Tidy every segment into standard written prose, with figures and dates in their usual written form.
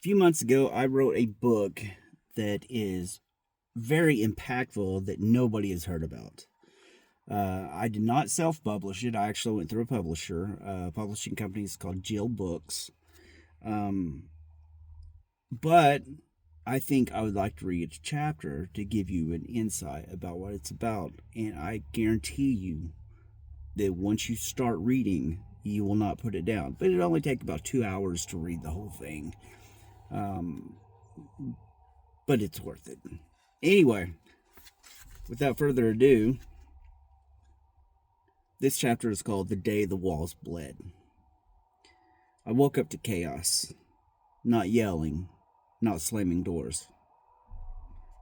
few months ago, I wrote a book that is very impactful that nobody has heard about. I did not self publish it. I actually went through a publisher. Publishing company is called Jill Books. Um, but I think I would like to read a chapter to give you an insight about what it's about. And I guarantee you that once you start reading, you will not put it down. But it only takes about 2 hours to read the whole thing. Um, but it's worth it. Anyway, without further ado, this chapter is called The Day the Walls Bled. I woke up to chaos. Not yelling, not slamming doors.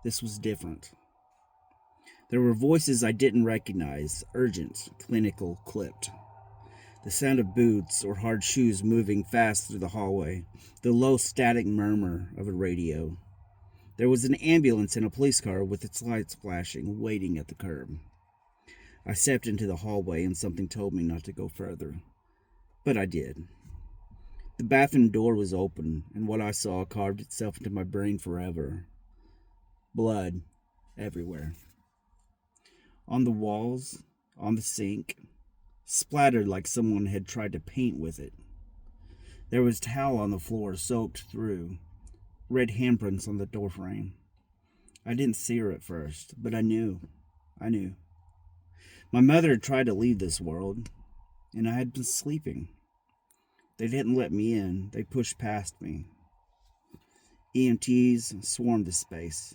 This was different. There were voices I didn't recognize, urgent, clinical, clipped. The sound of boots or hard shoes moving fast through the hallway, the low static murmur of a radio. There was an ambulance and a police car with its lights flashing, waiting at the curb. I stepped into the hallway and something told me not to go further. But I did. The bathroom door was open, and what I saw carved itself into my brain forever. Blood everywhere. On the walls, on the sink, splattered like someone had tried to paint with it. There was towel on the floor soaked through, red handprints on the doorframe. I didn't see her at first, but I knew. My mother had tried to leave this world, and I had been sleeping. They didn't let me in. They pushed past me. EMTs swarmed the space.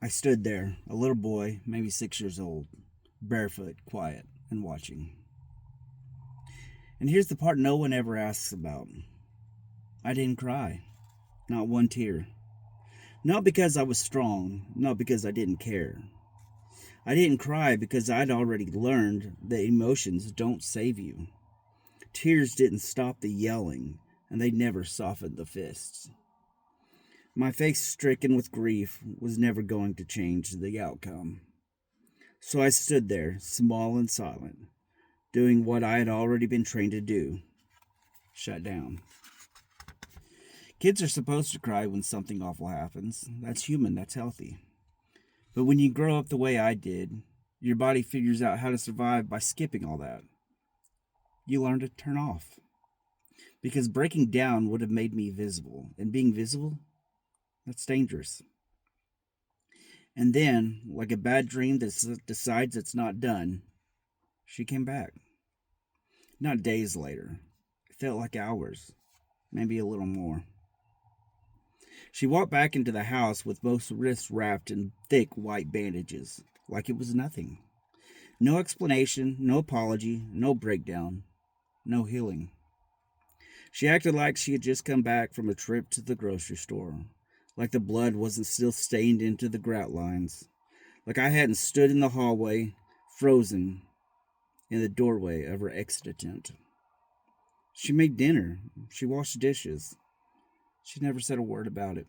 I stood there, a little boy, maybe 6 years old, barefoot, quiet, and watching. And here's the part no one ever asks about. I didn't cry. Not one tear. Not because I was strong, not because I didn't care. I didn't cry because I'd already learned that emotions don't save you. Tears didn't stop the yelling, and they never softened the fists. My face, stricken with grief, was never going to change the outcome. So I stood there, small and silent, doing what I had already been trained to do. Shut down. Kids are supposed to cry when something awful happens. That's human, that's healthy. But when you grow up the way I did, your body figures out how to survive by skipping all that. You learn to turn off. Because breaking down would have made me visible. And being visible, that's dangerous. And then, like a bad dream that decides it's not done, she came back. Not days later. It felt like hours. Maybe a little more. She walked back into the house with both wrists wrapped in thick white bandages, like it was nothing. No explanation, no apology, no breakdown, no healing. She acted like she had just come back from a trip to the grocery store, like the blood wasn't still stained into the grout lines, like I hadn't stood in the hallway, frozen, in the doorway of her exit attempt. She made dinner. She washed dishes. She never said a word about it.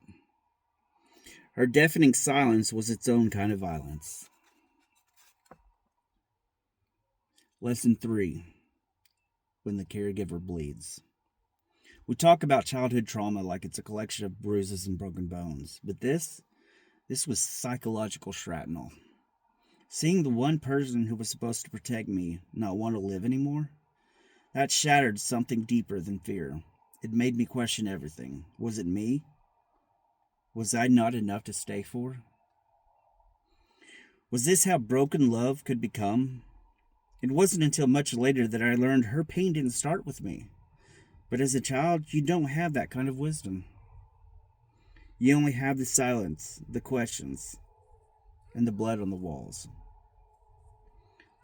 Her deafening silence was its own kind of violence. Lesson 3. When the caregiver bleeds. We talk about childhood trauma like it's a collection of bruises and broken bones, but this was psychological shrapnel. Seeing the one person who was supposed to protect me not want to live anymore, that shattered something deeper than fear. It made me question everything. Was it me? Was I not enough to stay for? Was this how broken love could become? It wasn't until much later that I learned her pain didn't start with me. But as a child, you don't have that kind of wisdom. You only have the silence, the questions, and the blood on the walls.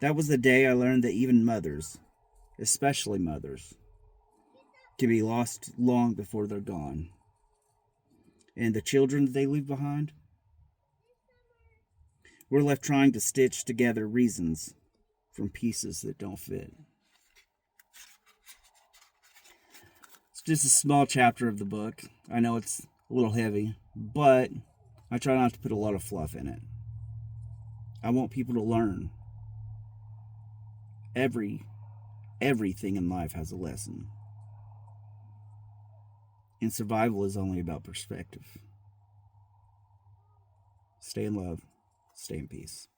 That was the day I learned that even mothers, especially mothers, can be lost long before they're gone. And the children that they leave behind, we're left trying to stitch together reasons from pieces that don't fit. It's just a small chapter of the book. I know it's a little heavy, but I try not to put a lot of fluff in it. I want people to learn. Everything in life has a lesson. And survival is only about perspective. Stay in love. Stay in peace.